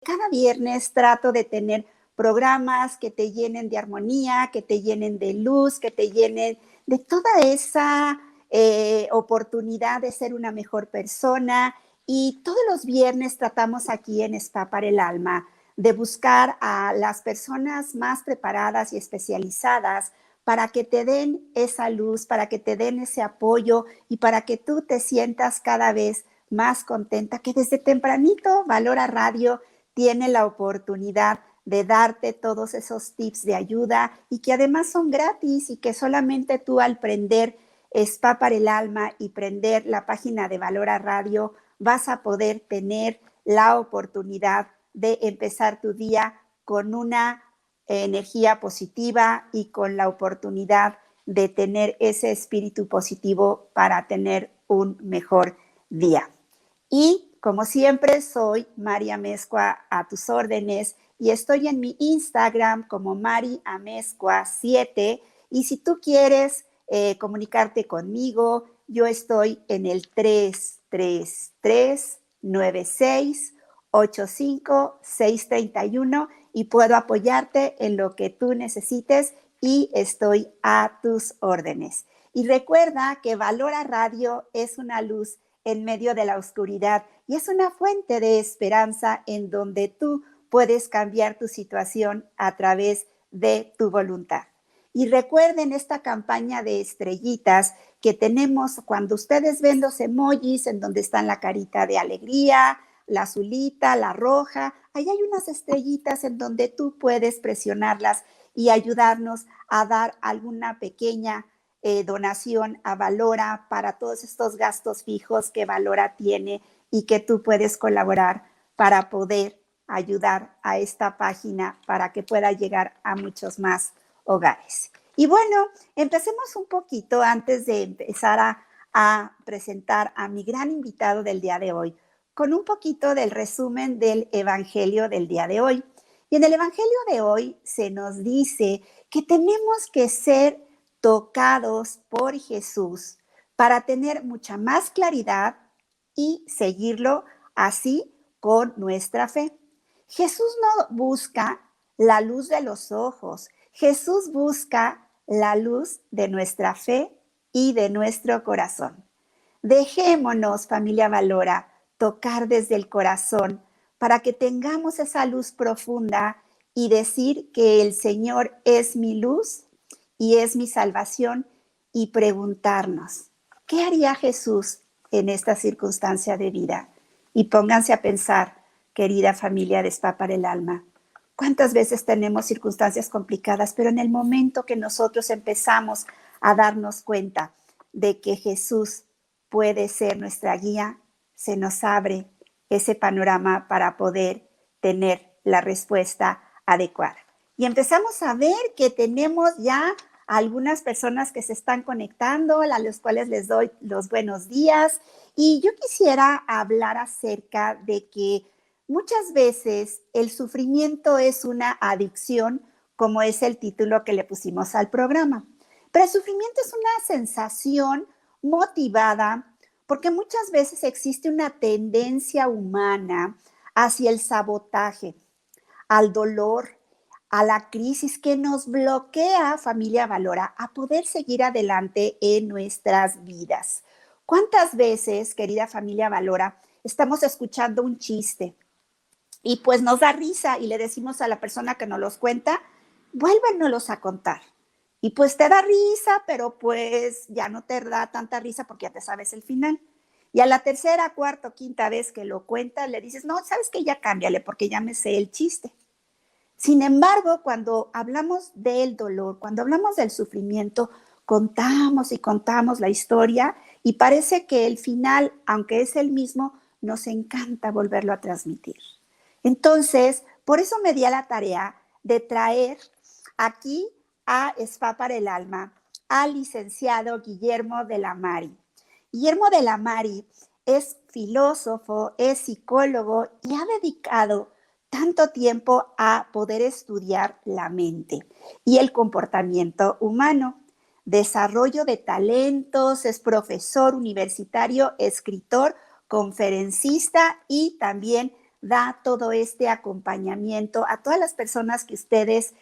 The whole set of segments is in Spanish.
cada viernes trato de tener programas que te llenen de armonía, que te llenen de luz, que te llenen de toda esa oportunidad de ser una mejor persona. Y todos los viernes tratamos aquí en Spa para el Alma de buscar a las personas más preparadas y especializadas para que te den esa luz, para que te den ese apoyo y para que tú te sientas cada vez más contenta, que desde tempranito Valora Radio tiene la oportunidad de darte todos esos tips de ayuda y que además son gratis y que solamente tú al prender Spa para el Alma y prender la página de Valora Radio vas a poder tener la oportunidad de empezar tu día con una energía positiva y con la oportunidad de tener ese espíritu positivo para tener un mejor día. Y como siempre, soy Mari Amezcua a tus órdenes y estoy en mi Instagram como Mari Amezcua 7 y si tú quieres comunicarte conmigo, yo estoy en el 333-96-85-631 y puedo apoyarte en lo que tú necesites y estoy a tus órdenes. Y recuerda que Valora Radio es una luz en medio de la oscuridad y es una fuente de esperanza en donde tú puedes cambiar tu situación a través de tu voluntad. Y recuerden esta campaña de estrellitas que tenemos cuando ustedes ven los emojis en donde están la carita de alegría, la azulita, la roja, ahí hay unas estrellitas en donde tú puedes presionarlas y ayudarnos a dar alguna pequeña donación a Valora para todos estos gastos fijos que Valora tiene y que tú puedes colaborar para poder ayudar a esta página para que pueda llegar a muchos más hogares. Y bueno, empecemos un poquito antes de empezar a presentar a mi gran invitado del día de hoy, con un poquito del resumen del Evangelio del día de hoy. Y en el Evangelio de hoy se nos dice que tenemos que ser tocados por Jesús para tener mucha más claridad y seguirlo así con nuestra fe. Jesús no busca la luz de los ojos, Jesús busca la luz de nuestra fe y de nuestro corazón. Dejémonos, familia Valora, tocar desde el corazón para que tengamos esa luz profunda y decir que el Señor es mi luz y es mi salvación y preguntarnos, ¿qué haría Jesús en esta circunstancia de vida? Y pónganse a pensar, querida familia de Spa para el Alma, ¿cuántas veces tenemos circunstancias complicadas, pero en el momento que nosotros empezamos a darnos cuenta de que Jesús puede ser nuestra guía, se nos abre ese panorama para poder tener la respuesta adecuada? Y empezamos a ver que tenemos ya algunas personas que se están conectando, a los cuales les doy los buenos días. Y yo quisiera hablar acerca de que muchas veces el sufrimiento es una adicción, como es el título que le pusimos al programa. Pero el sufrimiento es una sensación motivada porque muchas veces existe una tendencia humana hacia el sabotaje, al dolor, a la crisis que nos bloquea, familia Valora, a poder seguir adelante en nuestras vidas. ¿Cuántas veces, querida familia Valora, estamos escuchando un chiste y pues nos da risa y le decimos a la persona que nos los cuenta, vuélvenos a contar? Y pues te da risa, pero pues ya no te da tanta risa porque ya te sabes el final. Y a la tercera, cuarta o quinta vez que lo cuentas, le dices, no, ¿sabes qué? Ya cámbiale porque ya me sé el chiste. Sin embargo, cuando hablamos del dolor, cuando hablamos del sufrimiento, contamos y contamos la historia y parece que el final, aunque es el mismo, nos encanta volverlo a transmitir. Entonces, por eso me di a la tarea de traer aquí a Spa para el Alma al licenciado Guillermo de la Mari. Guillermo de la Mari es filósofo, es psicólogo y ha dedicado tanto tiempo a poder estudiar la mente y el comportamiento humano, desarrollo de talentos, es profesor universitario, escritor, conferencista y también da todo este acompañamiento a todas las personas que ustedes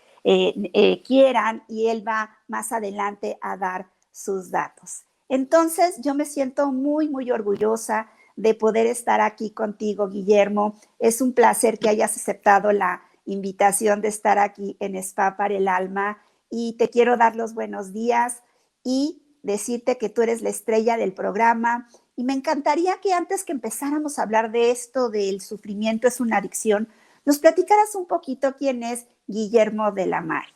quieran, y él va más adelante a dar sus datos. Entonces, yo me siento muy, muy orgullosa de poder estar aquí contigo, Guillermo. Es un placer que hayas aceptado la invitación de estar aquí en Spa para el Alma, y te quiero dar los buenos días y decirte que tú eres la estrella del programa. Y me encantaría que antes que empezáramos a hablar de esto, del sufrimiento es una adicción, nos platicaras un poquito quién es Guillermo de la Mari.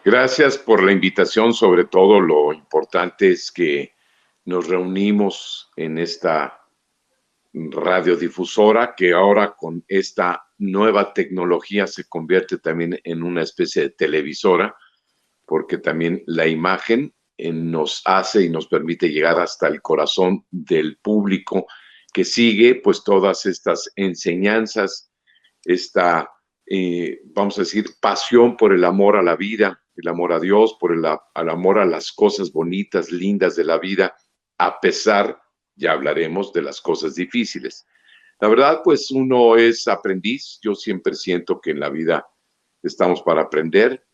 Gracias por la invitación. Sobre todo, lo importante es que nos reunimos en esta radiodifusora que ahora con esta nueva tecnología se convierte también en una especie de televisora, porque también la imagen nos hace y nos permite llegar hasta el corazón del público que sigue pues todas estas enseñanzas, esta, vamos a decir, pasión por el amor a la vida, el amor a Dios, por el amor a las cosas bonitas, lindas de la vida, a pesar, ya hablaremos, de las cosas difíciles. La verdad, pues uno es aprendiz. Yo siempre siento que en la vida estamos para aprender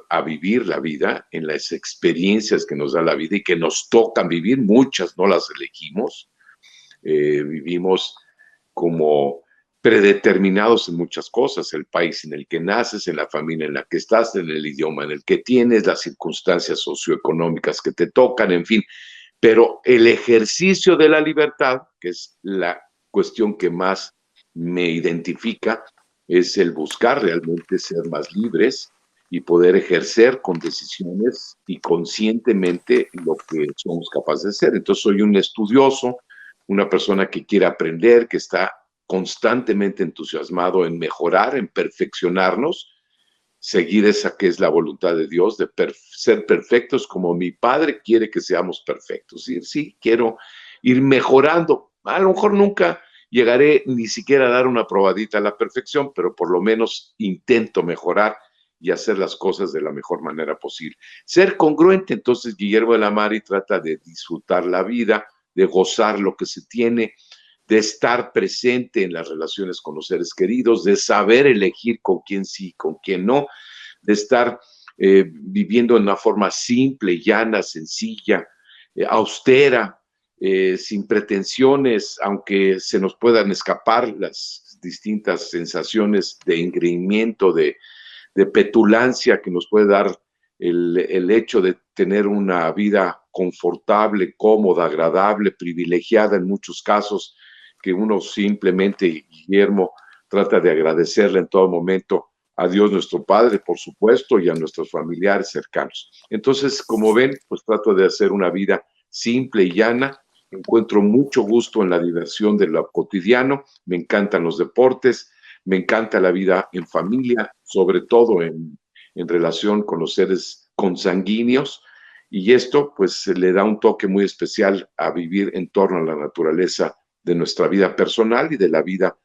a vivir la vida en las experiencias que nos da la vida y que nos tocan vivir. Muchas no las elegimos. Vivimos como predeterminados en muchas cosas: el país en el que naces, en la familia en la que estás, en el idioma en el que tienes, las circunstancias socioeconómicas que te tocan, en fin. Pero el ejercicio de la libertad, que es la cuestión que más me identifica, es el buscar realmente ser más libres y poder ejercer con decisiones y conscientemente lo que somos capaces de hacer. Entonces soy un estudioso, una persona que quiere aprender, que está constantemente entusiasmado en mejorar, en perfeccionarnos, seguir esa que es la voluntad de Dios, de ser perfectos como mi Padre quiere que seamos perfectos. Y sí, quiero ir mejorando. A lo mejor nunca llegaré ni siquiera a dar una probadita a la perfección, pero por lo menos intento mejorar y hacer las cosas de la mejor manera posible. Ser congruente. Entonces, Guillermo de la Mari trata de disfrutar la vida, de gozar lo que se tiene, de estar presente en las relaciones con los seres queridos, de saber elegir con quién sí, con quién no, de estar viviendo de una forma simple, llana, sencilla, austera, sin pretensiones, aunque se nos puedan escapar las distintas sensaciones de engreimiento, de petulancia que nos puede dar el hecho de tener una vida confortable, cómoda, agradable, privilegiada en muchos casos, que uno simplemente, Guillermo, trata de agradecerle en todo momento a Dios nuestro Padre, por supuesto, y a nuestros familiares cercanos. Entonces, como ven, pues trato de hacer una vida simple y llana. Encuentro mucho gusto en la diversión de lo cotidiano, me encantan los deportes, me encanta la vida en familia, sobre todo en relación con los seres consanguíneos, y esto pues le da un toque muy especial a vivir en torno a la naturaleza de nuestra vida personal y de la vida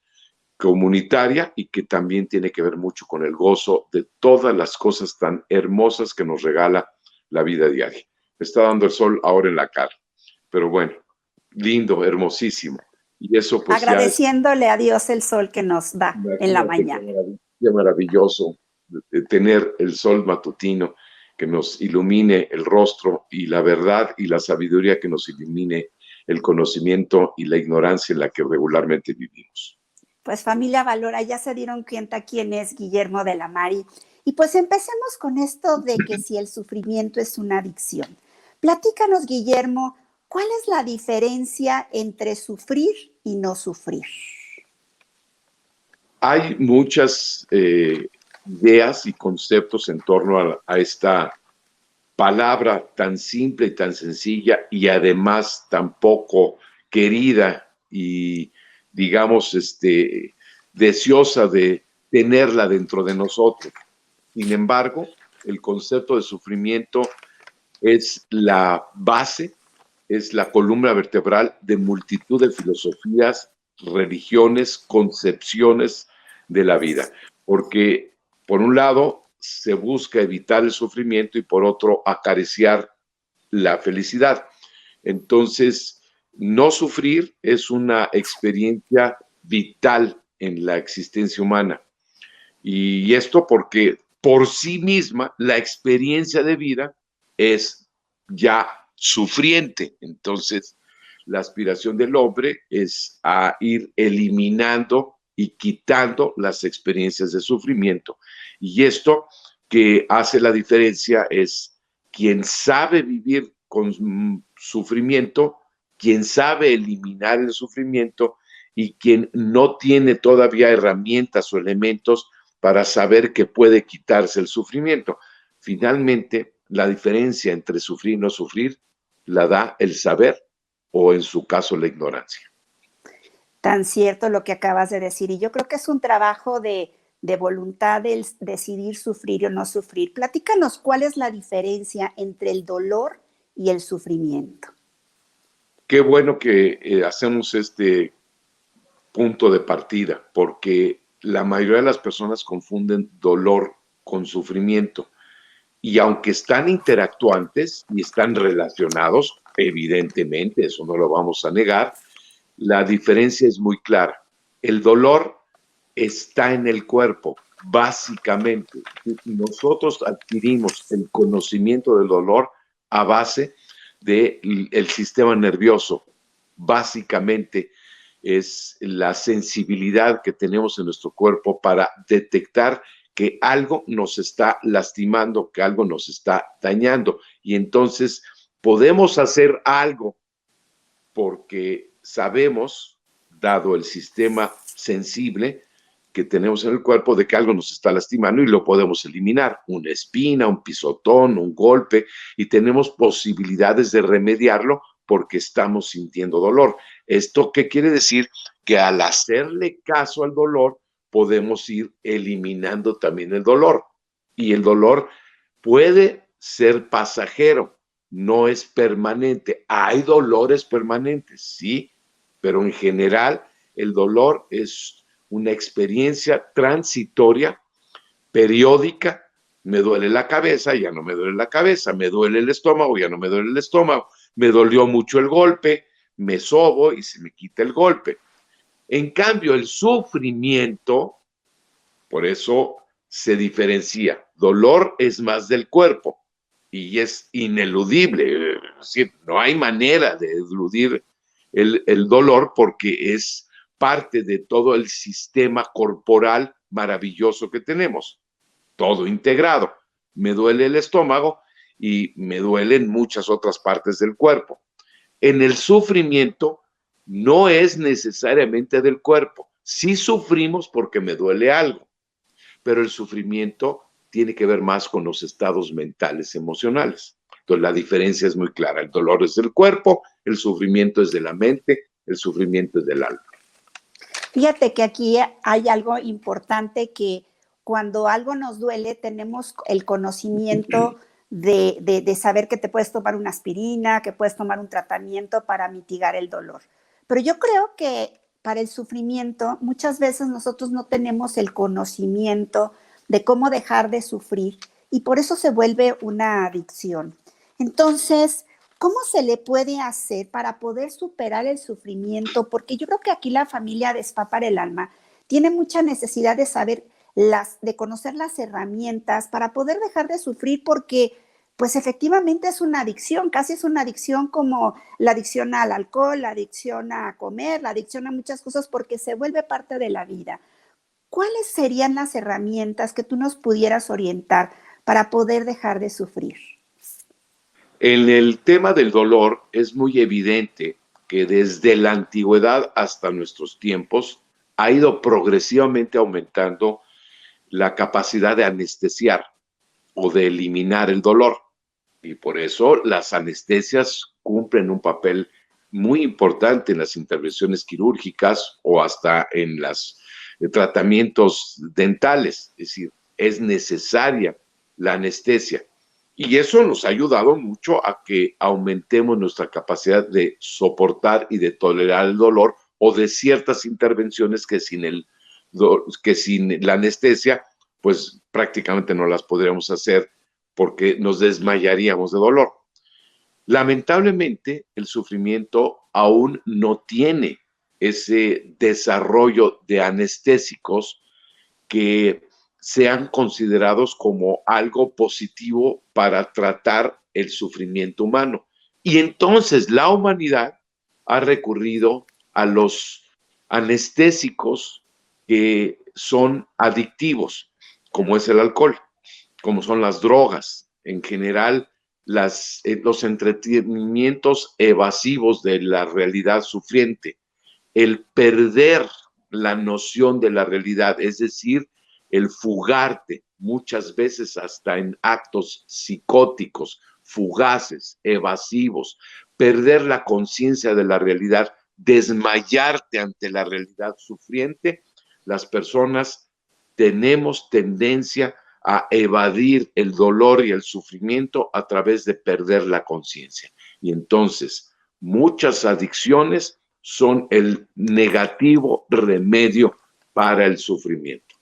comunitaria, y que también tiene que ver mucho con el gozo de todas las cosas tan hermosas que nos regala la vida diaria. Me está dando el sol ahora en la cara, pero bueno, lindo, hermosísimo. Y eso pues agradeciéndole a Dios el sol que nos da en la mañana. Qué maravilloso tener el sol matutino que nos ilumine el rostro, y la verdad y la sabiduría que nos ilumine el conocimiento y la ignorancia en la que regularmente vivimos. Pues familia Valora, ya se dieron cuenta quién es Guillermo de la Mari. Y pues empecemos con esto de que si el sufrimiento es una adicción. Platícanos, Guillermo, ¿cuál es la diferencia entre sufrir y no sufrir? Hay muchas ideas y conceptos en torno a esta palabra tan simple y tan sencilla, y además tan poco querida y, digamos, deseosa de tenerla dentro de nosotros. Sin embargo, el concepto de sufrimiento es la base, es la columna vertebral de multitud de filosofías, religiones, concepciones de la vida. Porque, por un lado, se busca evitar el sufrimiento y, por otro, acariciar la felicidad. Entonces, no sufrir es una experiencia vital en la existencia humana. Y esto porque por sí misma la experiencia de vida es ya sufriente. Entonces, la aspiración del hombre es a ir eliminando y quitando las experiencias de sufrimiento. Y esto que hace la diferencia es quien sabe vivir con sufrimiento, quien sabe eliminar el sufrimiento y quien no tiene todavía herramientas o elementos para saber que puede quitarse el sufrimiento. Finalmente, la diferencia entre sufrir y no sufrir la da el saber o, en su caso, la ignorancia. Tan cierto lo que acabas de decir. Y yo creo que es un trabajo de voluntad el decidir sufrir o no sufrir. Platícanos cuál es la diferencia entre el dolor y el sufrimiento. Qué bueno que hacemos este punto de partida, porque la mayoría de las personas confunden dolor con sufrimiento. Y aunque están interactuantes y están relacionados, evidentemente, eso no lo vamos a negar, la diferencia es muy clara. El dolor está en el cuerpo, básicamente. Nosotros adquirimos el conocimiento del dolor a base del sistema nervioso. Básicamente es la sensibilidad que tenemos en nuestro cuerpo para detectar que algo nos está lastimando, que algo nos está dañando. Y entonces podemos hacer algo porque sabemos, dado el sistema sensible que tenemos en el cuerpo, de que algo nos está lastimando y lo podemos eliminar. Una espina, un pisotón, un golpe, y tenemos posibilidades de remediarlo porque estamos sintiendo dolor. ¿Esto qué quiere decir? Que al hacerle caso al dolor, podemos ir eliminando también el dolor. Y el dolor puede ser pasajero, no es permanente. Hay dolores permanentes, sí, pero en general el dolor es una experiencia transitoria, periódica. Me duele la cabeza, ya no me duele la cabeza, me duele el estómago, ya no me duele el estómago, me dolió mucho el golpe, me sobo y se me quita el golpe. En cambio, el sufrimiento, por eso se diferencia. Dolor es más del cuerpo y es ineludible. Es decir, no hay manera de eludir el dolor porque es parte de todo el sistema corporal maravilloso que tenemos, todo integrado. Me duele el estómago y me duelen muchas otras partes del cuerpo. En el sufrimiento no es necesariamente del cuerpo. Sí sufrimos porque me duele algo, pero el sufrimiento tiene que ver más con los estados mentales, emocionales. Entonces la diferencia es muy clara. El dolor es del cuerpo, el sufrimiento es de la mente, el sufrimiento es del alma. Fíjate que aquí hay algo importante, que cuando algo nos duele tenemos el conocimiento de saber que te puedes tomar una aspirina, que puedes tomar un tratamiento para mitigar el dolor. Pero yo creo que para el sufrimiento muchas veces nosotros no tenemos el conocimiento de cómo dejar de sufrir y por eso se vuelve una adicción. Entonces, ¿cómo se le puede hacer para poder superar el sufrimiento? Porque yo creo que aquí la familia de Spa para el Alma tiene mucha necesidad de saber, de conocer las herramientas para poder dejar de sufrir, porque pues efectivamente es una adicción, casi es una adicción como la adicción al alcohol, la adicción a comer, la adicción a muchas cosas, porque se vuelve parte de la vida. ¿Cuáles serían las herramientas que tú nos pudieras orientar para poder dejar de sufrir? En el tema del dolor es muy evidente que desde la antigüedad hasta nuestros tiempos ha ido progresivamente aumentando la capacidad de anestesiar o de eliminar el dolor. Y por eso las anestesias cumplen un papel muy importante en las intervenciones quirúrgicas o hasta en los tratamientos dentales. Es decir, es necesaria la anestesia. Y eso nos ha ayudado mucho a que aumentemos nuestra capacidad de soportar y de tolerar el dolor o de ciertas intervenciones que sin la anestesia, pues prácticamente no las podríamos hacer porque nos desmayaríamos de dolor. Lamentablemente, el sufrimiento aún no tiene ese desarrollo de anestésicos que sean considerados como algo positivo para tratar el sufrimiento humano. Y entonces la humanidad ha recurrido a los anestésicos que son adictivos, como es el alcohol, como son las drogas, en general los entretenimientos evasivos de la realidad sufriente, el perder la noción de la realidad, es decir, el fugarte, muchas veces hasta en actos psicóticos, fugaces, evasivos, perder la conciencia de la realidad, desmayarte ante la realidad sufriente, las personas tenemos tendencia a evadir el dolor y el sufrimiento a través de perder la conciencia. Y entonces, muchas adicciones son el negativo remedio para el sufrimiento.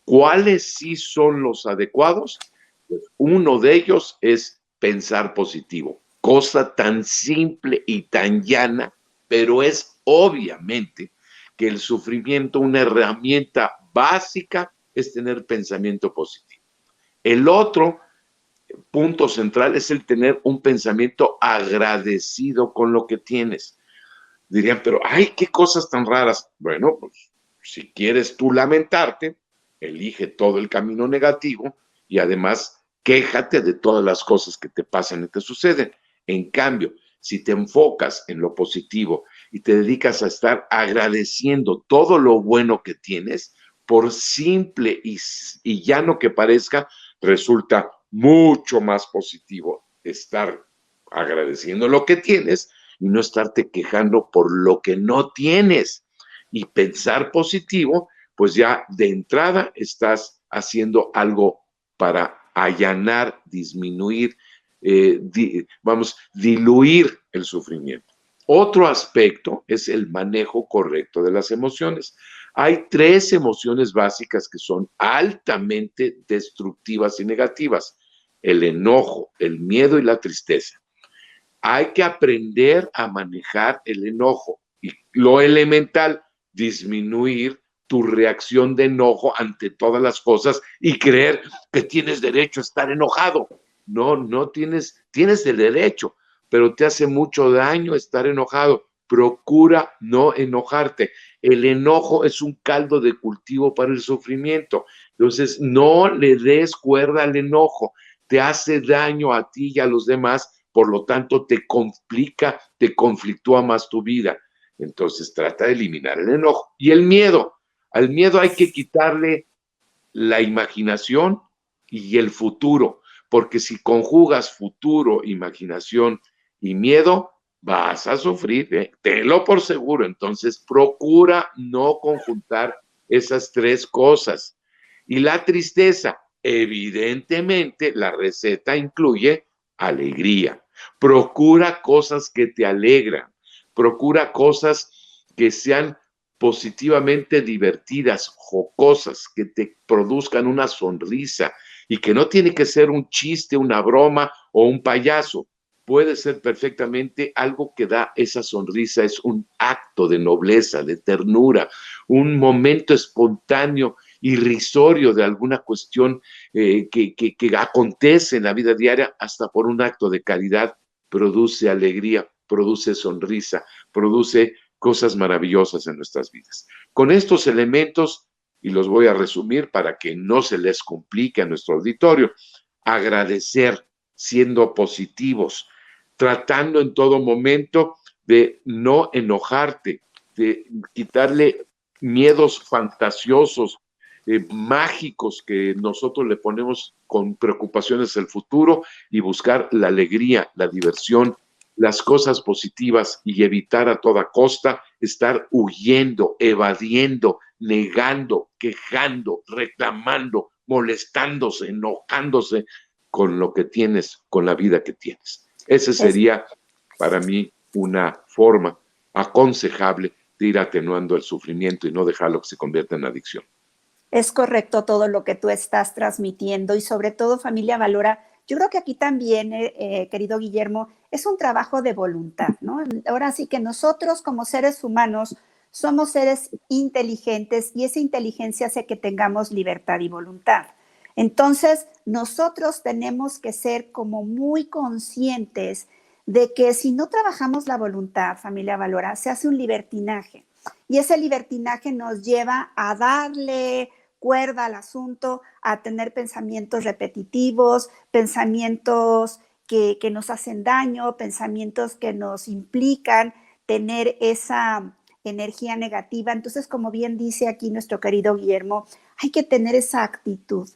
¿Cuáles sí son los adecuados? Pues uno de ellos es pensar positivo, cosa tan simple y tan llana, pero es obviamente que el sufrimiento, una herramienta básica, es tener pensamiento positivo. El otro punto central es el tener un pensamiento agradecido con lo que tienes. Dirían, pero ¡ay, qué cosas tan raras! Bueno, pues si quieres tú lamentarte, elige todo el camino negativo y además quéjate de todas las cosas que te pasan y te suceden. En cambio, si te enfocas en lo positivo y te dedicas a estar agradeciendo todo lo bueno que tienes, por simple y llano que parezca, resulta mucho más positivo estar agradeciendo lo que tienes y no estarte quejando por lo que no tienes. Y pensar positivo, pues ya de entrada estás haciendo algo para allanar, disminuir, diluir el sufrimiento. Otro aspecto es el manejo correcto de las emociones. Hay 3 emociones básicas que son altamente destructivas y negativas: el enojo, el miedo y la tristeza. Hay que aprender a manejar el enojo y lo elemental, disminuir tu reacción de enojo ante todas las cosas y creer que tienes derecho a estar enojado. No tienes el derecho, pero te hace mucho daño estar enojado. Procura no enojarte. El enojo es un caldo de cultivo para el sufrimiento. Entonces, no le des cuerda al enojo. Te hace daño a ti y a los demás, por lo tanto te complica, te conflictúa más tu vida. Entonces trata de eliminar el enojo. Y el miedo, al miedo hay que quitarle la imaginación y el futuro, porque si conjugas futuro, imaginación y miedo, vas a sufrir, tenlo por seguro. Entonces procura no conjuntar esas 3 cosas. Y la tristeza, evidentemente la receta incluye alegría. Procura cosas que te alegran, procura cosas que sean positivamente divertidas, jocosas, que te produzcan una sonrisa y que no tiene que ser un chiste, una broma o un payaso. Puede ser perfectamente algo que da esa sonrisa, es un acto de nobleza, de ternura, un momento espontáneo, irrisorio de alguna cuestión que acontece en la vida diaria, hasta por un acto de caridad, produce alegría, produce sonrisa, produce cosas maravillosas en nuestras vidas. Con estos elementos, y los voy a resumir para que no se les complique a nuestro auditorio: agradecer, siendo positivos, tratando en todo momento de no enojarte, de quitarle miedos fantasiosos, mágicos que nosotros le ponemos con preocupaciones al futuro, y buscar la alegría, la diversión, las cosas positivas, y evitar a toda costa estar huyendo, evadiendo, negando, quejando, reclamando, molestándose, enojándose con lo que tienes, con la vida que tienes. Ese sería para mí una forma aconsejable de ir atenuando el sufrimiento y no dejarlo que se convierta en adicción. Es correcto todo lo que tú estás transmitiendo y sobre todo, familia, valora yo creo que aquí también, querido Guillermo, es un trabajo de voluntad, ¿no? Ahora sí que nosotros como seres humanos somos seres inteligentes y esa inteligencia hace que tengamos libertad y voluntad. Entonces, nosotros tenemos que ser como muy conscientes de que si no trabajamos la voluntad, familia Valora, se hace un libertinaje. Y ese libertinaje nos lleva a darle cuerda al asunto, a tener pensamientos repetitivos, pensamientos que nos hacen daño, pensamientos que nos implican tener esa energía negativa. Entonces, como bien dice aquí nuestro querido Guillermo, hay que tener esa actitud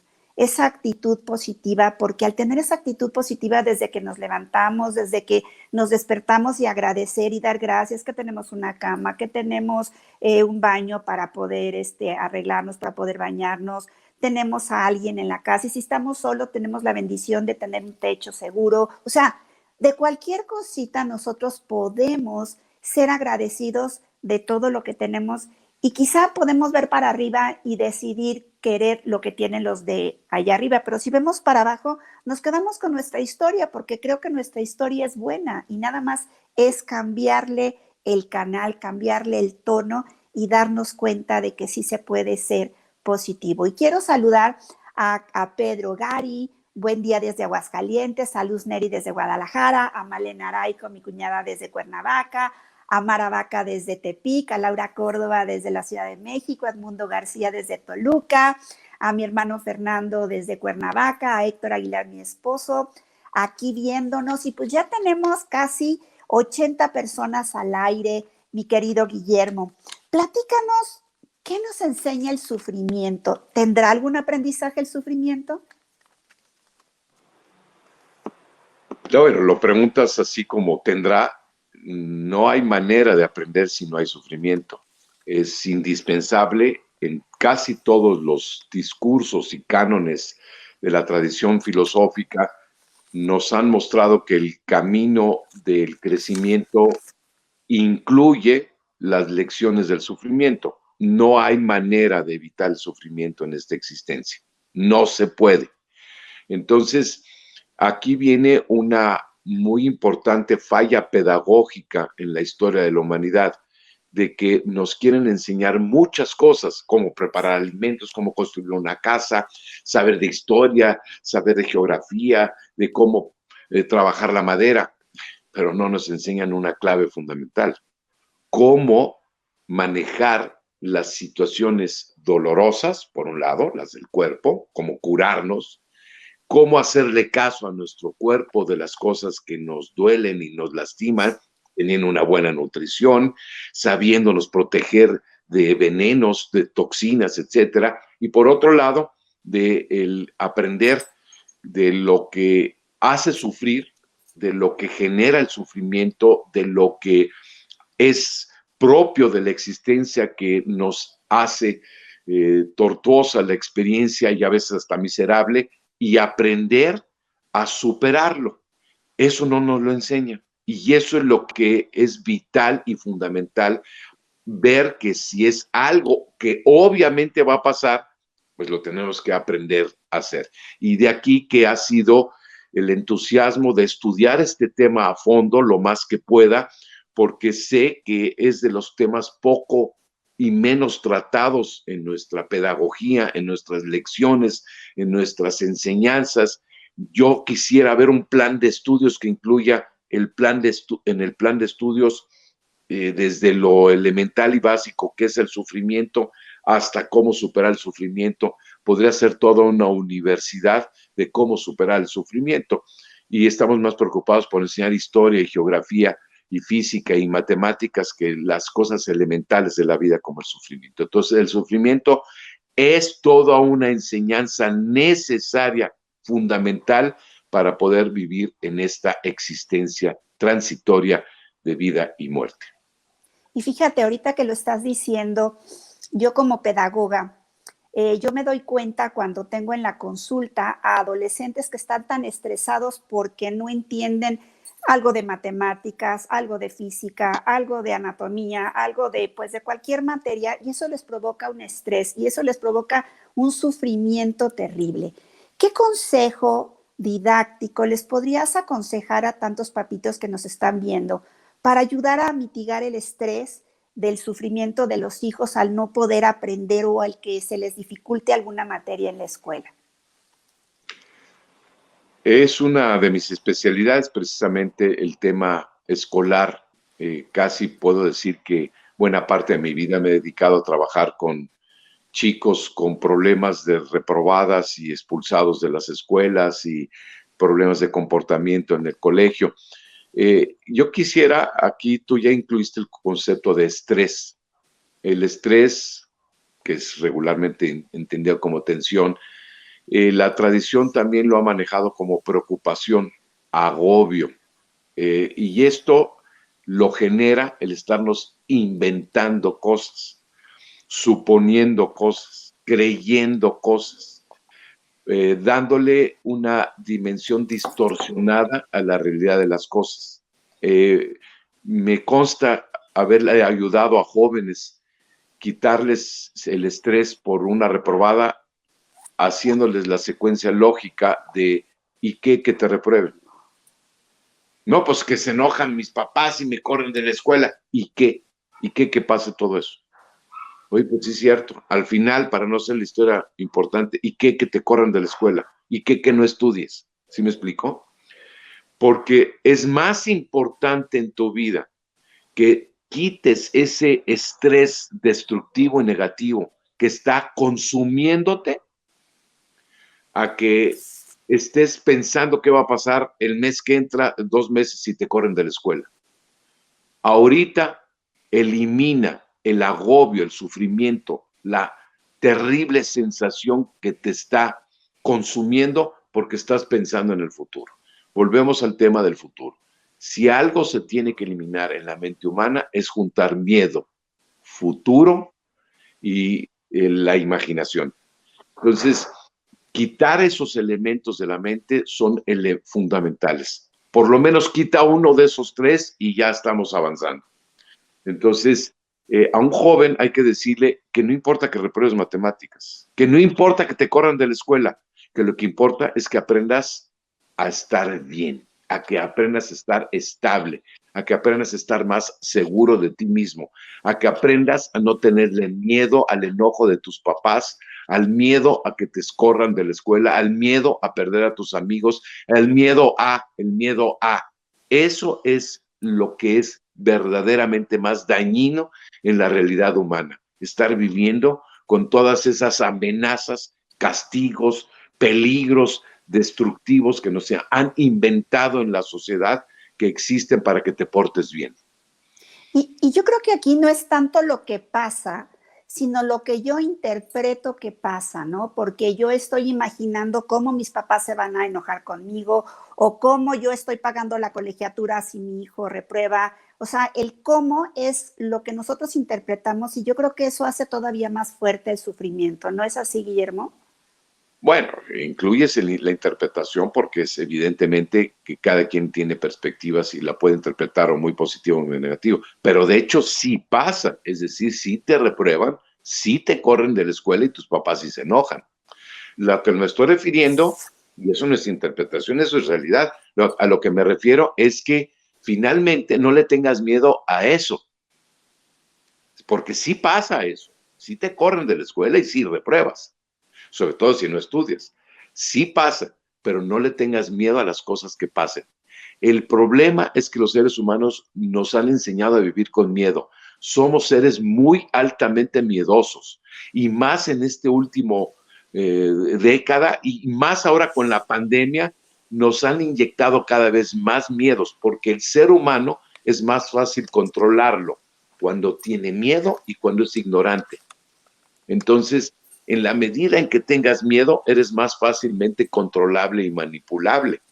positiva, porque al tener esa actitud positiva desde que nos levantamos, desde que nos despertamos y agradecer y dar gracias que tenemos una cama, que tenemos un baño para poder arreglarnos, para poder bañarnos, tenemos a alguien en la casa y si estamos solos tenemos la bendición de tener un techo seguro. O sea, de cualquier cosita nosotros podemos ser agradecidos de todo lo que tenemos y quizá podemos ver para arriba y decidir querer lo que tienen los de allá arriba, pero si vemos para abajo, nos quedamos con nuestra historia, porque creo que nuestra historia es buena y nada más es cambiarle el canal, cambiarle el tono y darnos cuenta de que sí se puede ser positivo. Y quiero saludar a Pedro Gari, buen día desde Aguascalientes, a Luz Neri desde Guadalajara, a Malena Araico, mi cuñada desde Cuernavaca, a Mara Vaca desde Tepic, a Laura Córdoba desde la Ciudad de México, a Edmundo García desde Toluca, a mi hermano Fernando desde Cuernavaca, a Héctor Aguilar, mi esposo, aquí viéndonos. Y pues ya tenemos casi 80 personas al aire, mi querido Guillermo. Platícanos, ¿qué nos enseña el sufrimiento? ¿Tendrá algún aprendizaje el sufrimiento? Bueno, lo preguntas así como tendrá. No hay manera de aprender si no hay sufrimiento. Es indispensable en casi todos los discursos y cánones de la tradición filosófica. Nos han mostrado que el camino del crecimiento incluye las lecciones del sufrimiento. No hay manera de evitar el sufrimiento en esta existencia. No se puede. Entonces, aquí viene una muy importante falla pedagógica en la historia de la humanidad, de que nos quieren enseñar muchas cosas, como preparar alimentos, cómo construir una casa, saber de historia, saber de geografía, de cómo trabajar la madera, pero no nos enseñan una clave fundamental: cómo manejar las situaciones dolorosas, por un lado, las del cuerpo, cómo curarnos, cómo hacerle caso a nuestro cuerpo de las cosas que nos duelen y nos lastiman, teniendo una buena nutrición, sabiéndonos proteger de venenos, de toxinas, etcétera. Y por otro lado, de el aprender de lo que hace sufrir, de lo que genera el sufrimiento, de lo que es propio de la existencia que nos hace tortuosa la experiencia y a veces hasta miserable, y aprender a superarlo. Eso no nos lo enseña. Y eso es lo que es vital y fundamental, ver que si es algo que obviamente va a pasar, pues lo tenemos que aprender a hacer. Y de aquí que ha sido el entusiasmo de estudiar este tema a fondo lo más que pueda, porque sé que es de los temas poco y menos tratados en nuestra pedagogía, en nuestras lecciones, en nuestras enseñanzas. Yo quisiera ver un plan de estudios que incluya en el plan de estudios desde lo elemental y básico que es el sufrimiento hasta cómo superar el sufrimiento. Podría ser toda una universidad de cómo superar el sufrimiento. Y estamos más preocupados por enseñar historia y geografía y física y matemáticas que las cosas elementales de la vida como el sufrimiento. Entonces, el sufrimiento es toda una enseñanza necesaria, fundamental, para poder vivir en esta existencia transitoria de vida y muerte. Y fíjate, ahorita que lo estás diciendo, yo como pedagoga, yo me doy cuenta cuando tengo en la consulta a adolescentes que están tan estresados porque no entienden algo de matemáticas, algo de física, algo de anatomía, algo de, pues, de cualquier materia, y eso les provoca un estrés y eso les provoca un sufrimiento terrible. ¿Qué consejo didáctico les podrías aconsejar a tantos papitos que nos están viendo para ayudar a mitigar el estrés del sufrimiento de los hijos al no poder aprender o al que se les dificulte alguna materia en la escuela? Es una de mis especialidades, precisamente el tema escolar. Casi puedo decir que buena parte de mi vida me he dedicado a trabajar con chicos con problemas de reprobadas y expulsados de las escuelas y problemas de comportamiento en el colegio. Yo quisiera, aquí tú ya incluiste el concepto de estrés. El estrés, que es regularmente entendido como tensión, la tradición también lo ha manejado como preocupación, agobio, y esto lo genera el estarnos inventando cosas, suponiendo cosas, creyendo cosas, dándole una dimensión distorsionada a la realidad de las cosas. Me consta haberle ayudado a jóvenes, quitarles el estrés por una reprobada, haciéndoles la secuencia lógica de ¿y qué que te reprueben? No, pues que se enojan mis papás y me corren de la escuela. ¿Y qué? ¿Y qué que pase todo eso? Oye, pues sí es cierto. Al final, para no ser la historia importante, ¿y qué que te corran de la escuela? ¿Y qué que no estudies? ¿Sí me explico? Porque es más importante en tu vida que quites ese estrés destructivo y negativo que está consumiéndote, a que estés pensando qué va a pasar el mes que entra, 2 meses si te corren de la escuela. Ahorita elimina el agobio, el sufrimiento, la terrible sensación que te está consumiendo porque estás pensando en el futuro. Volvemos al tema del futuro. Si algo se tiene que eliminar en la mente humana es juntar miedo, futuro y la imaginación. Entonces, quitar esos elementos de la mente son fundamentales. Por lo menos quita uno de esos 3 y ya estamos avanzando. Entonces, a un joven hay que decirle que no importa que repruebes matemáticas, que no importa que te corran de la escuela, que lo que importa es que aprendas a estar bien, a que aprendas a estar estable, a que aprendas a estar más seguro de ti mismo, a que aprendas a no tenerle miedo al enojo de tus papás, al miedo a que te escorran de la escuela, al miedo a perder a tus amigos, el miedo a. Eso es lo que es verdaderamente más dañino en la realidad humana, estar viviendo con todas esas amenazas, castigos, peligros destructivos que nos han inventado en la sociedad, que existen para que te portes bien. Y yo creo que aquí no es tanto lo que pasa, sino lo que yo interpreto que pasa, ¿no? Porque yo estoy imaginando cómo mis papás se van a enojar conmigo o cómo yo estoy pagando la colegiatura si mi hijo reprueba. O sea, el cómo es lo que nosotros interpretamos y yo creo que eso hace todavía más fuerte el sufrimiento. ¿No es así, Guillermo? Bueno, incluyes la interpretación porque es evidentemente que cada quien tiene perspectivas y la puede interpretar o muy positivo o muy negativo, pero de hecho sí pasa, es decir, sí te reprueban, sí te corren de la escuela y tus papás sí se enojan. Lo que me estoy refiriendo, y eso no es interpretación, eso es realidad, a lo que me refiero es que finalmente no le tengas miedo a eso, porque sí pasa eso, sí te corren de la escuela y sí repruebas, sobre todo si no estudias. Sí pasa, pero no le tengas miedo a las cosas que pasen. El problema es que los seres humanos nos han enseñado a vivir con miedo. Somos seres muy altamente miedosos y más en este último década y más ahora con la pandemia nos han inyectado cada vez más miedos porque el ser humano es más fácil controlarlo cuando tiene miedo y cuando es ignorante. Entonces, en la medida en que tengas miedo, eres más fácilmente controlable y manipulable.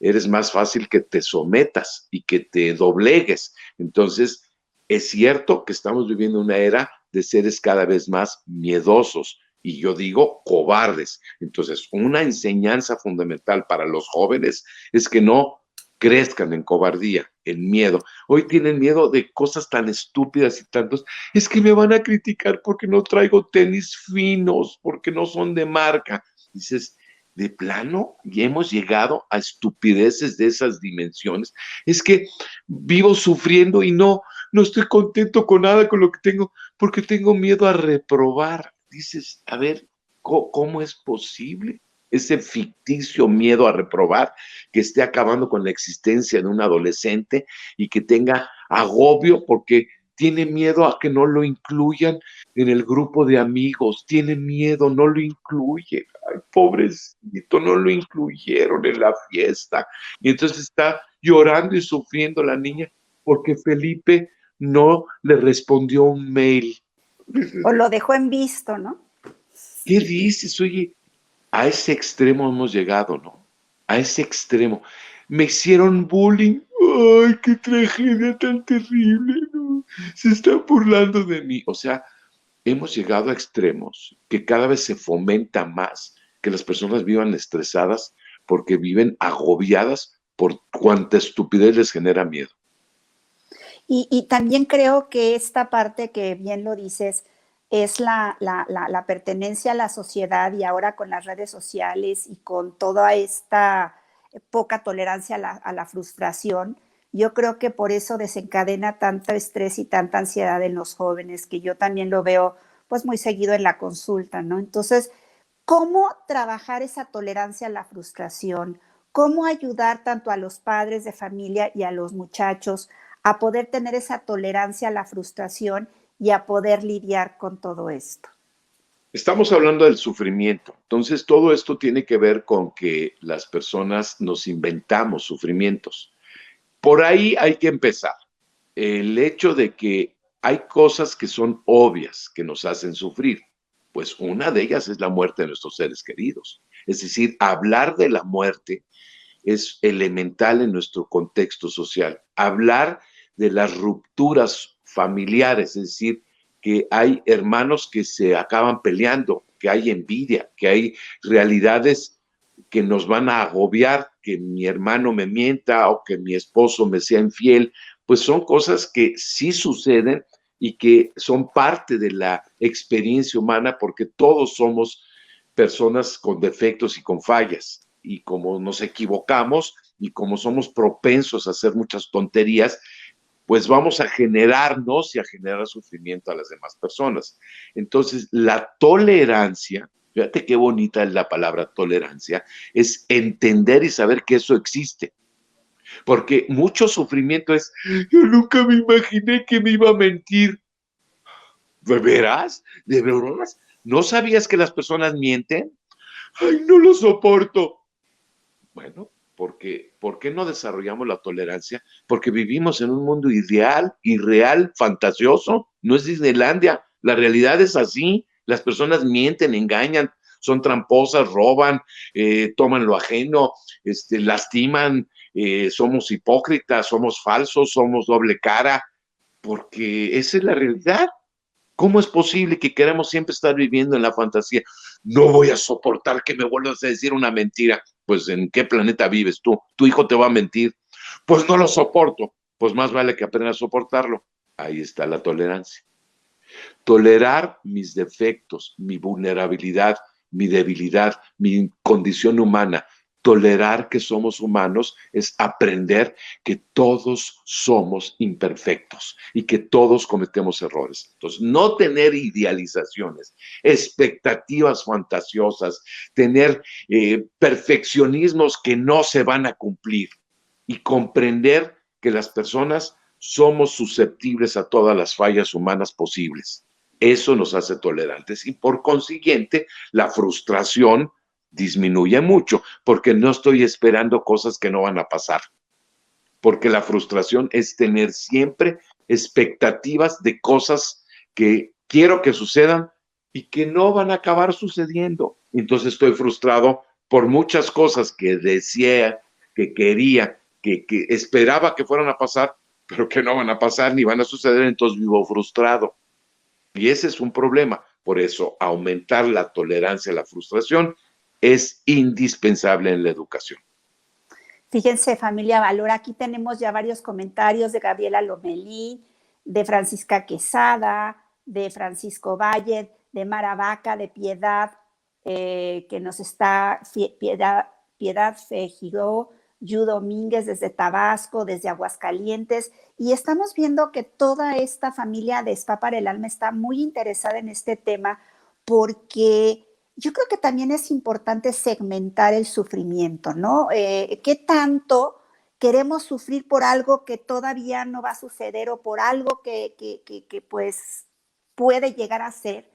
Eres más fácil que te sometas y que te doblegues. Entonces, es cierto que estamos viviendo una era de seres cada vez más miedosos y yo digo cobardes. Entonces, una enseñanza fundamental para los jóvenes es que no crezcan en cobardía, en miedo. Hoy tienen miedo de cosas tan estúpidas y tantos. Es que me van a criticar porque no traigo tenis finos, porque no son de marca. Dices, de plano, y hemos llegado a estupideces de esas dimensiones. Es que vivo sufriendo y no estoy contento con nada con lo que tengo, porque tengo miedo a reprobar. Dices, a ver, ¿cómo es posible ese ficticio miedo a reprobar que esté acabando con la existencia de un adolescente y que tenga agobio porque tiene miedo a que no lo incluyan en el grupo de amigos, tiene miedo, no lo incluye? Ay, pobrecito, no lo incluyeron en la fiesta. Y entonces está llorando y sufriendo la niña porque Felipe no le respondió un mail. O lo dejó en visto, ¿no? ¿Qué dices? Oye, a ese extremo hemos llegado, ¿no? A ese extremo. Me hicieron bullying. ¡Ay, qué tragedia tan terrible! ¿No? Se están burlando de mí. O sea, hemos llegado a extremos que cada vez se fomenta más que las personas vivan estresadas porque viven agobiadas por cuánta estupidez les genera miedo. Y también creo que esta parte que bien lo dices es la pertenencia a la sociedad, y ahora con las redes sociales y con toda esta poca tolerancia a la frustración, yo creo que por eso desencadena tanto estrés y tanta ansiedad en los jóvenes, que yo también lo veo pues muy seguido en la consulta, ¿no? Entonces, ¿cómo trabajar esa tolerancia a la frustración? ¿Cómo ayudar tanto a los padres de familia y a los muchachos a poder tener esa tolerancia a la frustración y a poder lidiar con todo esto? Estamos hablando del sufrimiento. Entonces, todo esto tiene que ver con que las personas nos inventamos sufrimientos. Por ahí hay que empezar. El hecho de que hay cosas que son obvias que nos hacen sufrir. Pues una de ellas es la muerte de nuestros seres queridos. Es decir, hablar de la muerte es elemental en nuestro contexto social. Hablar de las rupturas familiares, es decir, que hay hermanos que se acaban peleando, que hay envidia, que hay realidades que nos van a agobiar, que mi hermano me mienta o que mi esposo me sea infiel, pues son cosas que sí suceden y que son parte de la experiencia humana, porque todos somos personas con defectos y con fallas. Y como nos equivocamos y como somos propensos a hacer muchas tonterías, pues vamos a generarnos y a generar sufrimiento a las demás personas. Entonces, la tolerancia, fíjate qué bonita es la palabra tolerancia, es entender y saber que eso existe. Porque mucho sufrimiento es, yo nunca me imaginé que me iba a mentir. ¿De veras? ¿De veras? ¿No sabías que las personas mienten? Ay, no lo soporto. Bueno, ¿por qué no desarrollamos la tolerancia? Porque vivimos en un mundo ideal, irreal, fantasioso. No es Disneylandia. La realidad es así. Las personas mienten, engañan, son tramposas, roban, toman lo ajeno, lastiman, somos hipócritas, somos falsos, somos doble cara, porque esa es la realidad. ¿Cómo es posible que queramos siempre estar viviendo en la fantasía? No voy a soportar que me vuelvas a decir una mentira. Pues, ¿en qué planeta vives tú? Tu hijo te va a mentir. Pues no lo soporto. Pues más vale que aprendas a soportarlo. Ahí está la tolerancia. Tolerar mis defectos, mi vulnerabilidad, mi debilidad, mi condición humana. Tolerar que somos humanos es aprender que todos somos imperfectos y que todos cometemos errores. Entonces, no tener idealizaciones, expectativas fantasiosas, tener perfeccionismos que no se van a cumplir y comprender que las personas somos susceptibles a todas las fallas humanas posibles. Eso nos hace tolerantes y por consiguiente la frustración disminuye mucho porque no estoy esperando cosas que no van a pasar. Porque la frustración es tener siempre expectativas de cosas que quiero que sucedan y que no van a acabar sucediendo. Entonces estoy frustrado por muchas cosas que decía, que quería, que esperaba que fueran a pasar, pero que no van a pasar ni van a suceder, entonces vivo frustrado. Y ese es un problema. Por eso, aumentar la tolerancia a la frustración es indispensable en la educación. Fíjense, familia Valor, aquí tenemos ya varios comentarios de Gabriela Lomelí, de Francisca Quesada, de Francisco Valle, de Mara Vaca, de Piedad que nos está Piedad Fejigó, Yu Domínguez desde Tabasco, desde Aguascalientes, y estamos viendo que toda esta familia de Spa para el Alma está muy interesada en este tema porque yo creo que también es importante segmentar el sufrimiento, ¿no? ¿Qué tanto queremos sufrir por algo que todavía no va a suceder o por algo que pues puede llegar a ser?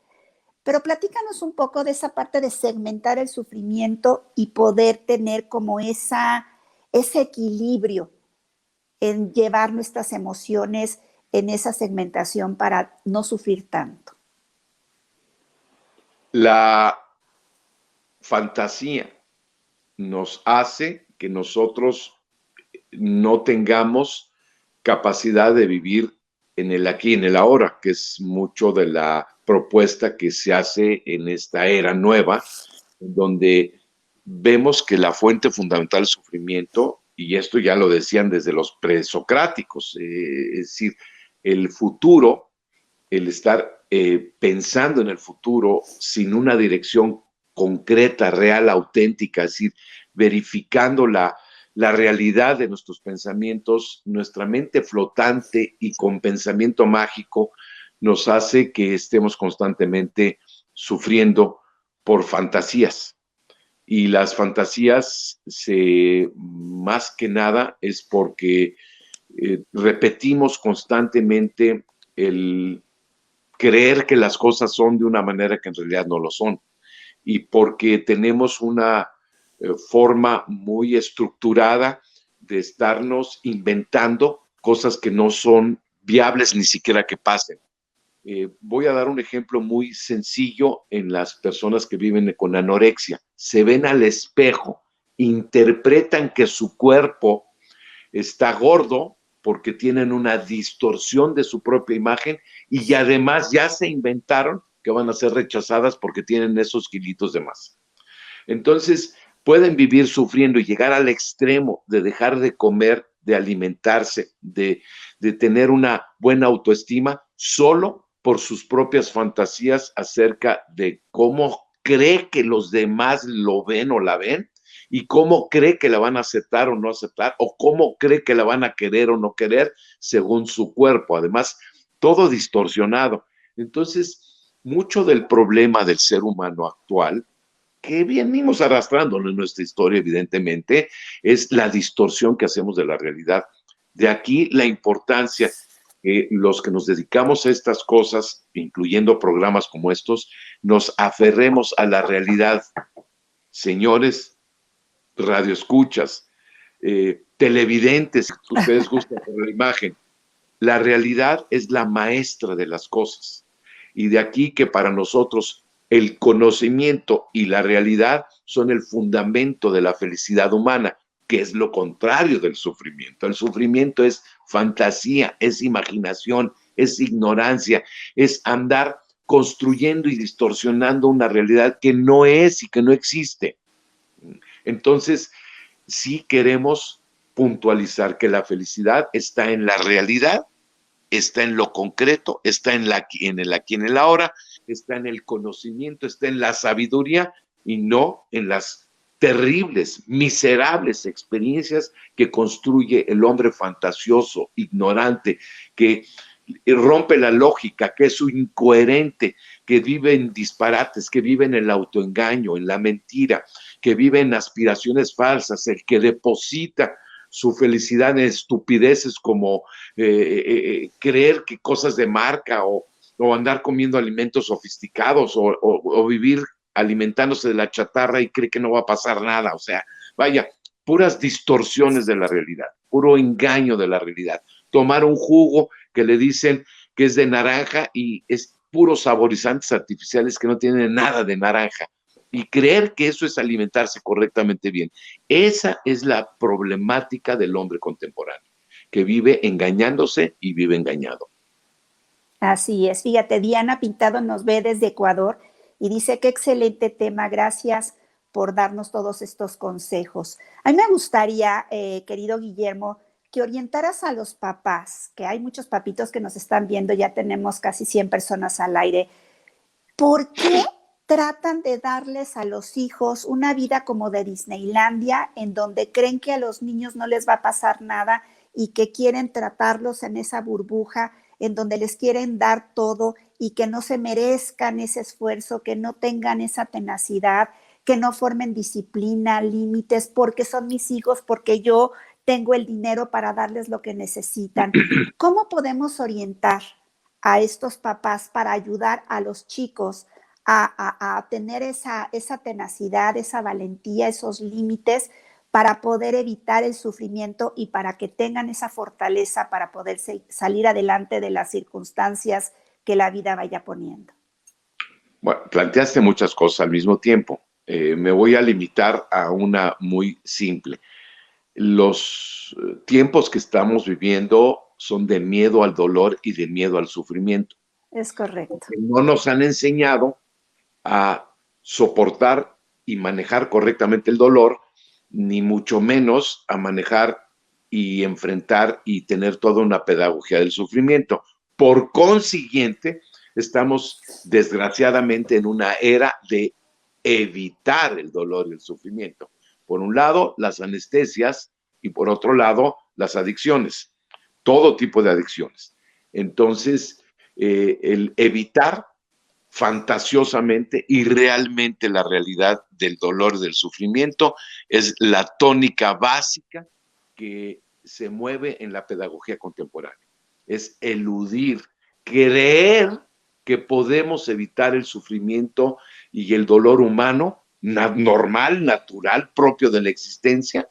Pero platícanos un poco de esa parte de segmentar el sufrimiento y poder tener como ese equilibrio en llevar nuestras emociones en esa segmentación para no sufrir tanto. La fantasía nos hace que nosotros no tengamos capacidad de vivir en el aquí y en el ahora, que es mucho de la propuesta que se hace en esta era nueva, donde vemos que la fuente fundamental del sufrimiento, y esto ya lo decían desde los presocráticos, es decir, el futuro, el estar pensando en el futuro sin una dirección concreta, real, auténtica, es decir, verificando la realidad de nuestros pensamientos, nuestra mente flotante y con pensamiento mágico nos hace que estemos constantemente sufriendo por fantasías. Y las fantasías, más que nada, es porque repetimos constantemente el creer que las cosas son de una manera que en realidad no lo son. Y porque tenemos una forma muy estructurada de estarnos inventando cosas que no son viables ni siquiera que pasen. Voy a dar un ejemplo muy sencillo en las personas que viven con anorexia. Se ven al espejo, interpretan que su cuerpo está gordo porque tienen una distorsión de su propia imagen y además ya se inventaron que van a ser rechazadas porque tienen esos kilitos de más. Entonces, pueden vivir sufriendo y llegar al extremo de dejar de comer, de alimentarse, de tener una buena autoestima, solo por sus propias fantasías acerca de cómo cree que los demás lo ven o la ven, y cómo cree que la van a aceptar o no aceptar, o cómo cree que la van a querer o no querer según su cuerpo. Además, todo distorsionado. Entonces, mucho del problema del ser humano actual, que venimos arrastrando en nuestra historia, evidentemente, es la distorsión que hacemos de la realidad. De aquí la importancia que los que nos dedicamos a estas cosas, incluyendo programas como estos, nos aferremos a la realidad. Señores, radioescuchas, televidentes, si ustedes gustan por la imagen, la realidad es la maestra de las cosas. Y de aquí que para nosotros el conocimiento y la realidad son el fundamento de la felicidad humana, que es lo contrario del sufrimiento. El sufrimiento es fantasía, es imaginación, es ignorancia, es andar construyendo y distorsionando una realidad que no es y que no existe. Entonces, sí queremos puntualizar que la felicidad está en la realidad, está en lo concreto, está en el aquí, en el ahora, está en el conocimiento, está en la sabiduría y no en las terribles, miserables experiencias que construye el hombre fantasioso, ignorante, que rompe la lógica, que es incoherente, que vive en disparates, que vive en el autoengaño, en la mentira, que vive en aspiraciones falsas, el que deposita su felicidad en estupideces como creer que cosas de marca o andar comiendo alimentos sofisticados o vivir alimentándose de la chatarra y cree que no va a pasar nada. O sea, vaya, puras distorsiones de la realidad, puro engaño de la realidad. Tomar un jugo que le dicen que es de naranja y es puros saborizantes artificiales que no tienen nada de naranja. Y creer que eso es alimentarse correctamente bien. Esa es la problemática del hombre contemporáneo, que vive engañándose y vive engañado. Así es. Fíjate, Diana Pintado nos ve desde Ecuador y dice, qué excelente tema, gracias por darnos todos estos consejos. A mí me gustaría, querido Guillermo, que orientaras a los papás, que hay muchos papitos que nos están viendo, ya tenemos casi 100 personas al aire. ¿Por qué tratan de darles a los hijos una vida como de Disneylandia, en donde creen que a los niños no les va a pasar nada y que quieren tratarlos en esa burbuja, en donde les quieren dar todo y que no se merezcan ese esfuerzo, que no tengan esa tenacidad, que no formen disciplina, límites, porque son mis hijos, porque yo tengo el dinero para darles lo que necesitan. ¿Cómo podemos orientar a estos papás para ayudar a los chicos a tener esa tenacidad, esa valentía, esos límites para poder evitar el sufrimiento y para que tengan esa fortaleza para poder salir adelante de las circunstancias que la vida vaya poniendo? Bueno, planteaste muchas cosas al mismo tiempo. Me voy a limitar a una muy simple. Los tiempos que estamos viviendo son de miedo al dolor y de miedo al sufrimiento. Es correcto. No nos han enseñado a soportar y manejar correctamente el dolor, ni mucho menos a manejar y enfrentar y tener toda una pedagogía del sufrimiento. Por consiguiente, estamos desgraciadamente en una era de evitar el dolor y el sufrimiento. Por un lado, las anestesias y por otro lado, las adicciones, todo tipo de adicciones. Entonces, el evitar fantasiosamente y realmente la realidad del dolor y del sufrimiento es la tónica básica que se mueve en la pedagogía contemporánea. Es eludir, creer que podemos evitar el sufrimiento y el dolor humano normal, natural, propio de la existencia,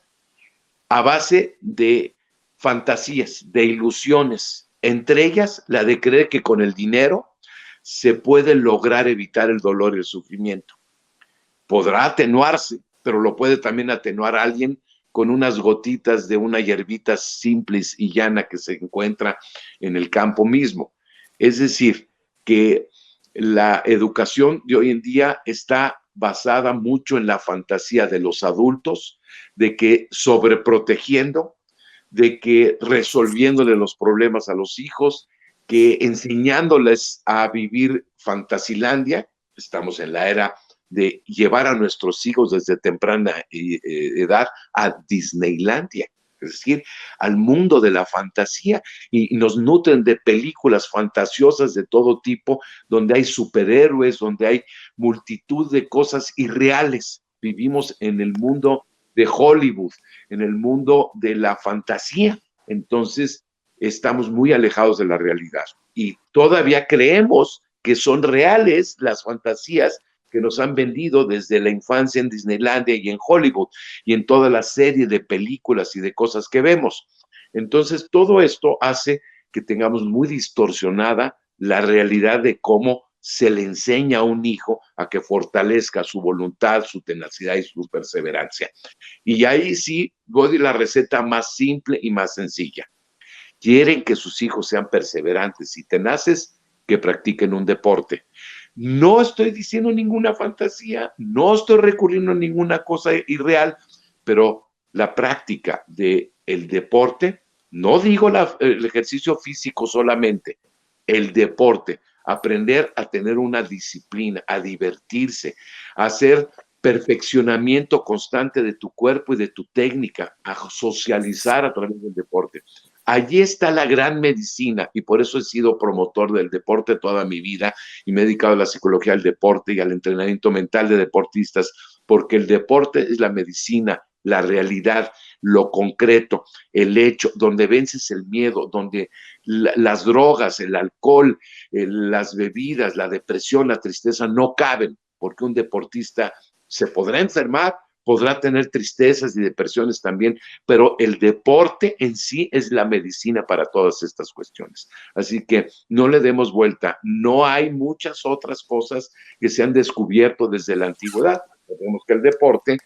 a base de fantasías, de ilusiones, entre ellas la de creer que con el dinero se puede lograr evitar el dolor y el sufrimiento. Podrá atenuarse, pero lo puede también atenuar alguien con unas gotitas de una hierbita simple y llana que se encuentra en el campo mismo. Es decir, que la educación de hoy en día está basada mucho en la fantasía de los adultos, de que sobreprotegiendo, de que resolviéndole los problemas a los hijos, que enseñándoles a vivir fantasilandia. Estamos en la era de llevar a nuestros hijos desde temprana edad a Disneylandia, es decir, al mundo de la fantasía, y nos nutren de películas fantasiosas de todo tipo, donde hay superhéroes, donde hay multitud de cosas irreales. Vivimos en el mundo de Hollywood, en el mundo de la fantasía. Entonces, estamos muy alejados de la realidad y todavía creemos que son reales las fantasías que nos han vendido desde la infancia en Disneylandia y en Hollywood y en toda la serie de películas y de cosas que vemos. Entonces, todo esto hace que tengamos muy distorsionada la realidad de cómo se le enseña a un hijo a que fortalezca su voluntad, su tenacidad y su perseverancia. Y ahí sí doy la receta más simple y más sencilla. Quieren que sus hijos sean perseverantes y tenaces, que practiquen un deporte. No estoy diciendo ninguna fantasía, no estoy recurriendo a ninguna cosa irreal, pero la práctica del deporte, no digo el ejercicio físico solamente, el deporte, aprender a tener una disciplina, a divertirse, a hacer perfeccionamiento constante de tu cuerpo y de tu técnica, a socializar a través del deporte. Allí está la gran medicina y por eso he sido promotor del deporte toda mi vida y me he dedicado a la psicología del deporte y al entrenamiento mental de deportistas, porque el deporte es la medicina, la realidad, lo concreto, el hecho, donde vences el miedo, donde las drogas, el alcohol, las bebidas, la depresión, la tristeza no caben, porque un deportista se podrá enfermar, podrá tener tristezas y depresiones también, pero el deporte en sí es la medicina para todas estas cuestiones. Así que no le demos vuelta. No hay muchas otras cosas que se han descubierto desde la antigüedad. Sabemos que el deporte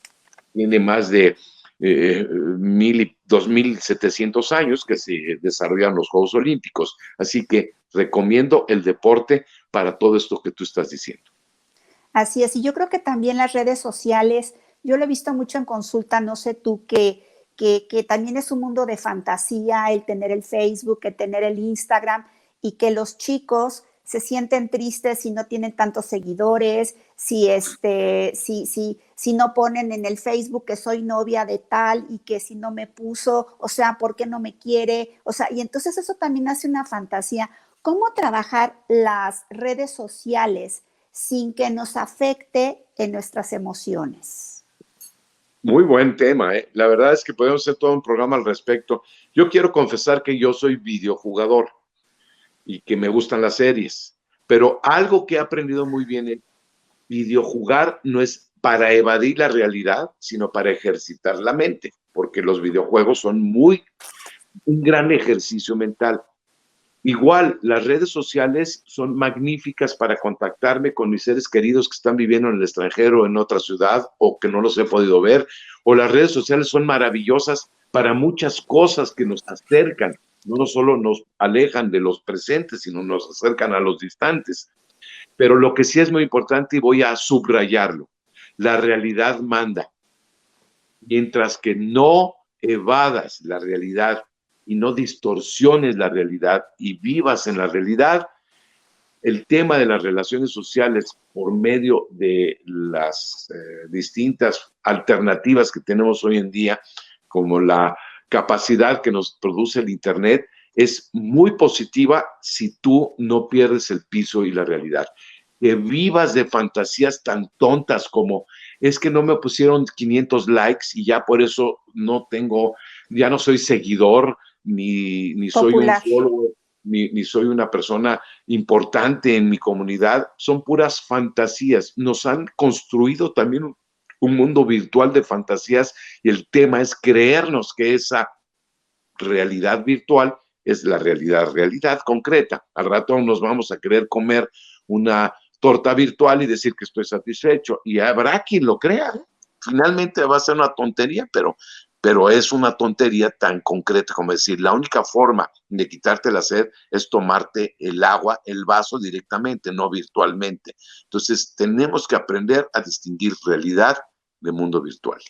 tiene más de 2.700 años que se desarrollan los Juegos Olímpicos. Así que recomiendo el deporte para todo esto que tú estás diciendo. Así es, y yo creo que también las redes sociales, yo lo he visto mucho en consulta, no sé tú, que también es un mundo de fantasía el tener el Facebook, el tener el Instagram, y que los chicos se sienten tristes si no tienen tantos seguidores, si no ponen en el Facebook que soy novia de tal y que si no me puso, o sea, ¿por qué no me quiere? O sea, y entonces eso también hace una fantasía. ¿Cómo trabajar las redes sociales sin que nos afecte en nuestras emociones? Muy buen tema, ¿eh? La verdad es que podemos hacer todo un programa al respecto. Yo quiero confesar que yo soy videojugador y que me gustan las series, pero algo que he aprendido muy bien es videojugar no es para evadir la realidad, sino para ejercitar la mente, porque los videojuegos son un gran ejercicio mental. Igual, las redes sociales son magníficas para contactarme con mis seres queridos que están viviendo en el extranjero, en otra ciudad, o que no los he podido ver. O las redes sociales son maravillosas para muchas cosas que nos acercan. No solo nos alejan de los presentes, sino nos acercan a los distantes. Pero lo que sí es muy importante, y voy a subrayarlo, la realidad manda. Mientras que no evadas la realidad y no distorsiones la realidad y vivas en la realidad, el tema de las relaciones sociales por medio de las distintas alternativas que tenemos hoy en día, como la capacidad que nos produce el Internet, es muy positiva si tú no pierdes el piso y la realidad. Que vivas de fantasías tan tontas como es que no me pusieron 500 likes y ya por eso ya no soy seguidor, ni soy un Popular. follower, ni soy una persona importante en mi comunidad. Son puras fantasías. Nos han construido también un mundo virtual de fantasías y el tema es creernos que esa realidad virtual es la realidad concreta. Al rato nos vamos a querer comer una torta virtual y decir que estoy satisfecho. Y habrá quien lo crea. Finalmente va a ser una tontería, pero es una tontería tan concreta como decir, la única forma de quitarte la sed es tomarte el agua, el vaso directamente, no virtualmente. Entonces, tenemos que aprender a distinguir realidad de mundo virtual.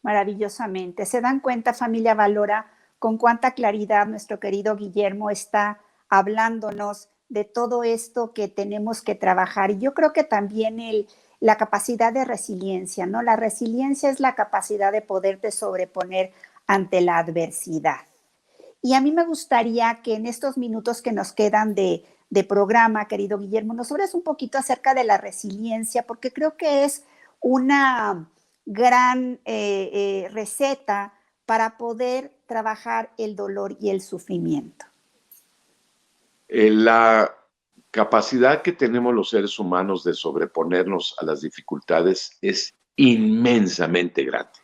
Maravillosamente. ¿Se dan cuenta, familia Valora, con cuánta claridad nuestro querido Guillermo está hablándonos de todo esto que tenemos que trabajar? Y yo creo que también la capacidad de resiliencia, ¿no? La resiliencia es la capacidad de poderte sobreponer ante la adversidad. Y a mí me gustaría que en estos minutos que nos quedan de programa, querido Guillermo, nos hables un poquito acerca de la resiliencia, porque creo que es una gran receta para poder trabajar el dolor y el sufrimiento. La capacidad que tenemos los seres humanos de sobreponernos a las dificultades es inmensamente grande.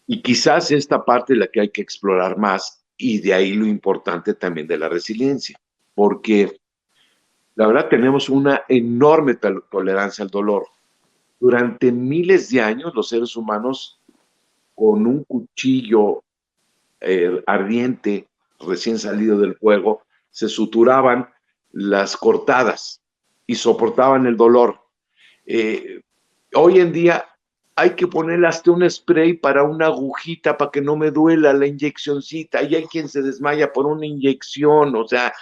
Y quizás esta parte es la que hay que explorar más, y de ahí lo importante también de la resiliencia, porque la verdad tenemos una enorme tolerancia al dolor. Durante miles de años los seres humanos con un cuchillo ardiente recién salido del fuego se suturaban las cortadas y soportaban el dolor. Hoy en día hay que ponerle hasta un spray para una agujita para que no me duela la inyeccioncita, y hay quien se desmaya por una inyección. O sea,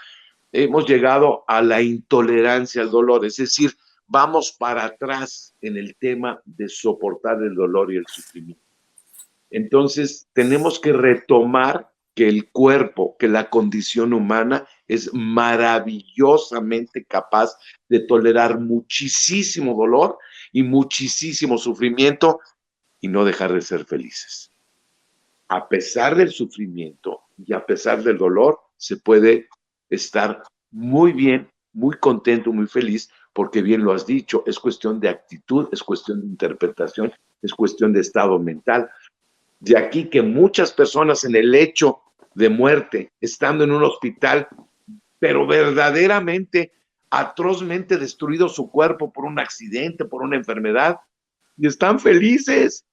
hemos llegado a la intolerancia al dolor, es decir, vamos para atrás en el tema de soportar el dolor y el sufrimiento. Entonces, tenemos que retomar que el cuerpo, que la condición humana es maravillosamente capaz de tolerar muchísimo dolor y muchísimo sufrimiento y no dejar de ser felices. A pesar del sufrimiento y a pesar del dolor, se puede estar muy bien, muy contento, muy feliz, porque bien lo has dicho, es cuestión de actitud, es cuestión de interpretación, es cuestión de estado mental. De aquí que muchas personas en el lecho de muerte, estando en un hospital, pero verdaderamente, atrozmente destruido su cuerpo por un accidente, por una enfermedad, y están felices.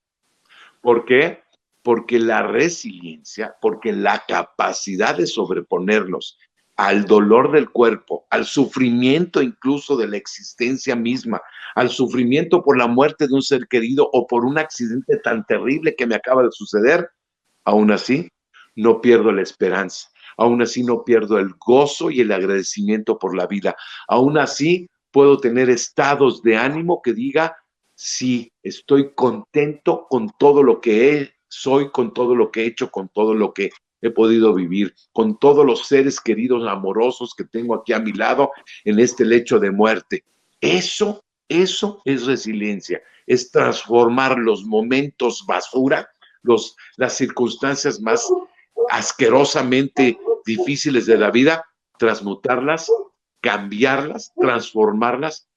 ¿Por qué? Porque la resiliencia, porque la capacidad de sobreponernos al dolor del cuerpo, al sufrimiento incluso de la existencia misma, al sufrimiento por la muerte de un ser querido o por un accidente tan terrible que me acaba de suceder, aún así no pierdo la esperanza, aún así no pierdo el gozo y el agradecimiento por la vida, aún así puedo tener estados de ánimo que diga, sí, estoy contento con todo lo que soy, con todo lo que he hecho, con todo lo que he podido vivir, con todos los seres queridos, amorosos que tengo aquí a mi lado en este lecho de muerte. Eso es resiliencia, es transformar los momentos basura, las circunstancias más asquerosamente difíciles de la vida, transmutarlas, cambiarlas, transformarlas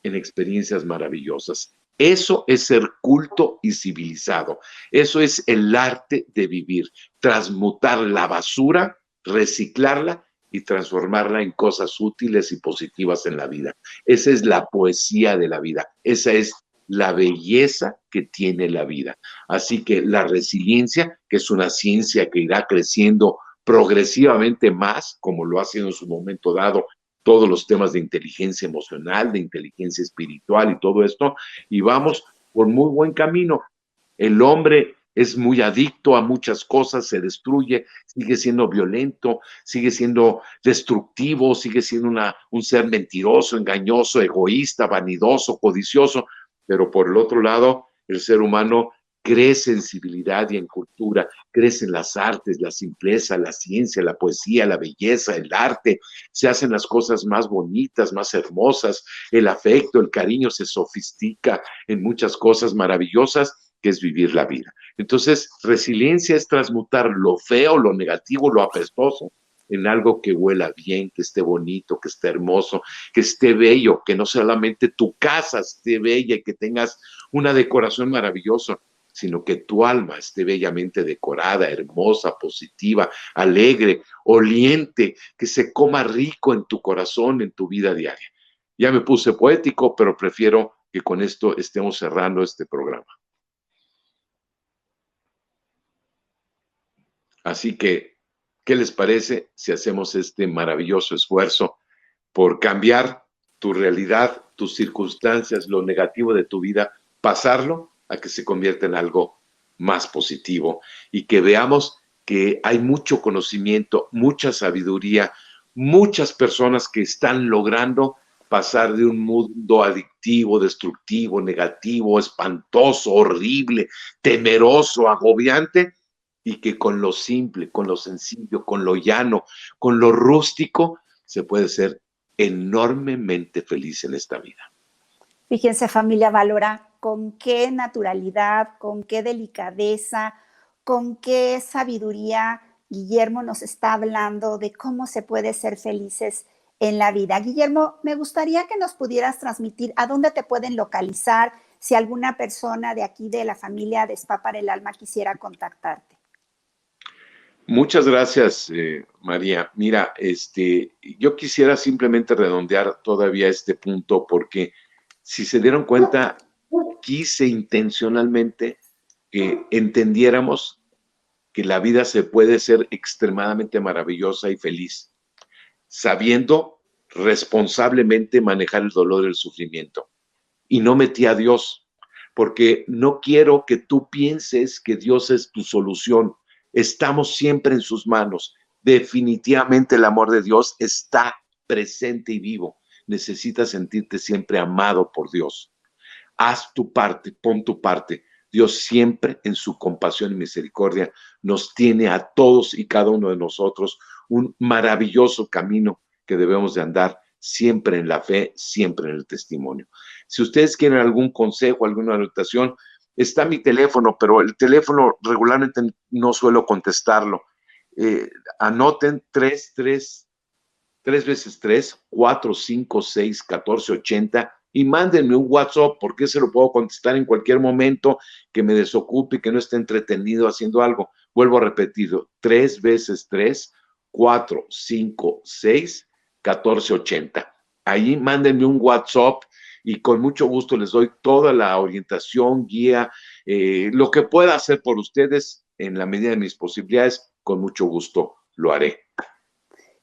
en experiencias maravillosas. Eso es ser culto y civilizado. Eso es el arte de vivir, transmutar la basura, reciclarla y transformarla en cosas útiles y positivas en la vida. Esa es la poesía de la vida. Esa es la belleza que tiene la vida. Así que la resiliencia, que es una ciencia que irá creciendo progresivamente más, como lo ha sido en su momento dado todos los temas de inteligencia emocional, de inteligencia espiritual y todo esto, y vamos por muy buen camino. El hombre es muy adicto a muchas cosas, se destruye, sigue siendo violento, sigue siendo destructivo, sigue siendo un ser mentiroso, engañoso, egoísta, vanidoso, codicioso, pero por el otro lado, el ser humano crece en civilidad y en cultura, crece en las artes, la simpleza, la ciencia, la poesía, la belleza, el arte, se hacen las cosas más bonitas, más hermosas, el afecto, el cariño se sofistica en muchas cosas maravillosas que es vivir la vida. Entonces, resiliencia es transmutar lo feo, lo negativo, lo apestoso en algo que huela bien, que esté bonito, que esté hermoso, que esté bello, que no solamente tu casa esté bella y que tengas una decoración maravillosa, sino que tu alma esté bellamente decorada, hermosa, positiva, alegre, oliente, que se coma rico en tu corazón, en tu vida diaria. Ya me puse poético, pero prefiero que con esto estemos cerrando este programa. Así que, ¿qué les parece si hacemos este maravilloso esfuerzo por cambiar tu realidad, tus circunstancias, lo negativo de tu vida, pasarlo a que se convierta en algo más positivo y que veamos que hay mucho conocimiento, mucha sabiduría, muchas personas que están logrando pasar de un mundo adictivo, destructivo, negativo, espantoso, horrible, temeroso, agobiante, y que con lo simple, con lo sencillo, con lo llano, con lo rústico, se puede ser enormemente feliz en esta vida. Fíjense, familia Valora, con qué naturalidad, con qué delicadeza, con qué sabiduría Guillermo nos está hablando de cómo se puede ser felices en la vida. Guillermo, me gustaría que nos pudieras transmitir a dónde te pueden localizar si alguna persona de aquí de la familia de Spa para el Alma quisiera contactarte. Muchas gracias, María. Mira, yo quisiera simplemente redondear todavía este punto porque si se dieron cuenta, quise intencionalmente que entendiéramos que la vida se puede ser extremadamente maravillosa y feliz, sabiendo responsablemente manejar el dolor y el sufrimiento. Y no metí a Dios, porque no quiero que tú pienses que Dios es tu solución. Estamos siempre en sus manos. Definitivamente el amor de Dios está presente y vivo. Necesitas sentirte siempre amado por Dios. Haz tu parte, pon tu parte. Dios siempre en su compasión y misericordia nos tiene a todos y cada uno de nosotros un maravilloso camino que debemos de andar siempre en la fe, siempre en el testimonio. Si ustedes quieren algún consejo, alguna anotación, está mi teléfono, pero el teléfono regularmente no suelo contestarlo. Anoten 3 veces 3, 4, 5, 6, 14, 80 y mándenme un WhatsApp porque se lo puedo contestar en cualquier momento que me desocupe y que no esté entretenido haciendo algo. Vuelvo a repetir, 3 veces 3, 4, 5, 6, 14, 80. Ahí mándenme un WhatsApp y con mucho gusto les doy toda la orientación, guía, lo que pueda hacer por ustedes en la medida de mis posibilidades, con mucho gusto lo haré.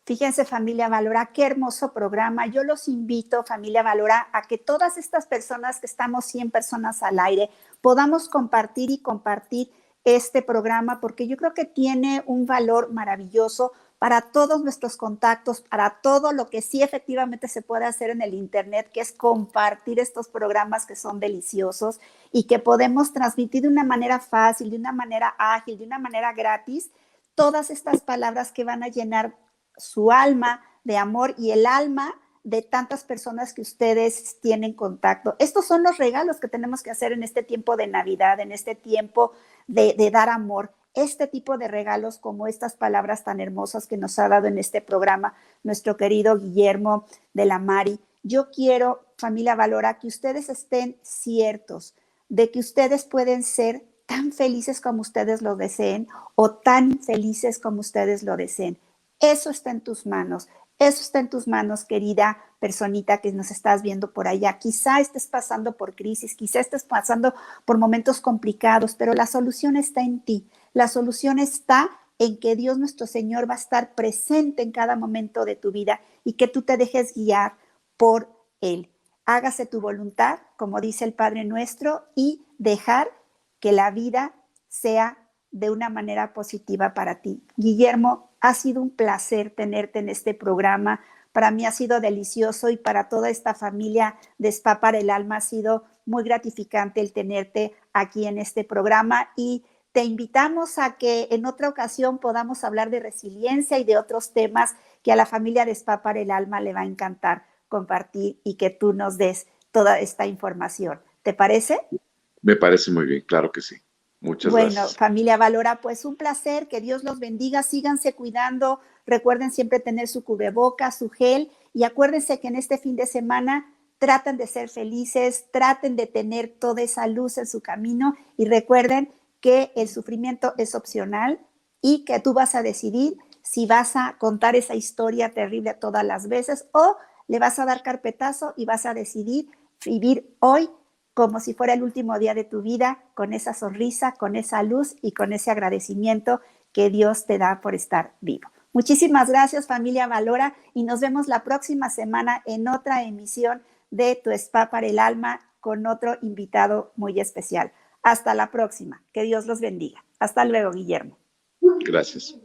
Fíjense, familia Valora, qué hermoso programa. Yo los invito, familia Valora, a que todas estas personas que estamos 100 personas al aire podamos compartir y compartir este programa porque yo creo que tiene un valor maravilloso para todos nuestros contactos, para todo lo que sí efectivamente se puede hacer en el Internet, que es compartir estos programas que son deliciosos y que podemos transmitir de una manera fácil, de una manera ágil, de una manera gratis, todas estas palabras que van a llenar su alma de amor y el alma de tantas personas que ustedes tienen contacto. Estos son los regalos que tenemos que hacer en este tiempo de Navidad, en este tiempo de dar amor. Este tipo de regalos como estas palabras tan hermosas que nos ha dado en este programa nuestro querido Guillermo de la Mari. Yo quiero, familia Valora, que ustedes estén ciertos de que ustedes pueden ser tan felices como ustedes lo deseen o tan infelices como ustedes lo deseen. Eso está en tus manos. Eso está en tus manos, querida personita que nos estás viendo por allá. Quizá estés pasando por crisis, quizá estés pasando por momentos complicados, pero la solución está en ti. La solución está en que Dios nuestro Señor va a estar presente en cada momento de tu vida y que tú te dejes guiar por Él. Hágase tu voluntad, como dice el Padre Nuestro, y dejar que la vida sea de una manera positiva para ti. Guillermo, ha sido un placer tenerte en este programa. Para mí ha sido delicioso y para toda esta familia de Spa para el Alma ha sido muy gratificante el tenerte aquí en este programa y te invitamos a que en otra ocasión podamos hablar de resiliencia y de otros temas que a la familia de Spa para el Alma le va a encantar compartir y que tú nos des toda esta información. ¿Te parece? Me parece muy bien, claro que sí. Muchas gracias. Familia Valora, pues un placer, que Dios los bendiga, síganse cuidando, recuerden siempre tener su cubrebocas, su gel y acuérdense que en este fin de semana traten de ser felices, traten de tener toda esa luz en su camino y recuerden que el sufrimiento es opcional y que tú vas a decidir si vas a contar esa historia terrible todas las veces o le vas a dar carpetazo y vas a decidir vivir hoy como si fuera el último día de tu vida, con esa sonrisa, con esa luz y con ese agradecimiento que Dios te da por estar vivo. Muchísimas gracias, familia Valora, y nos vemos la próxima semana en otra emisión de Tu Spa para el Alma con otro invitado muy especial. Hasta la próxima. Que Dios los bendiga. Hasta luego, Guillermo. Gracias.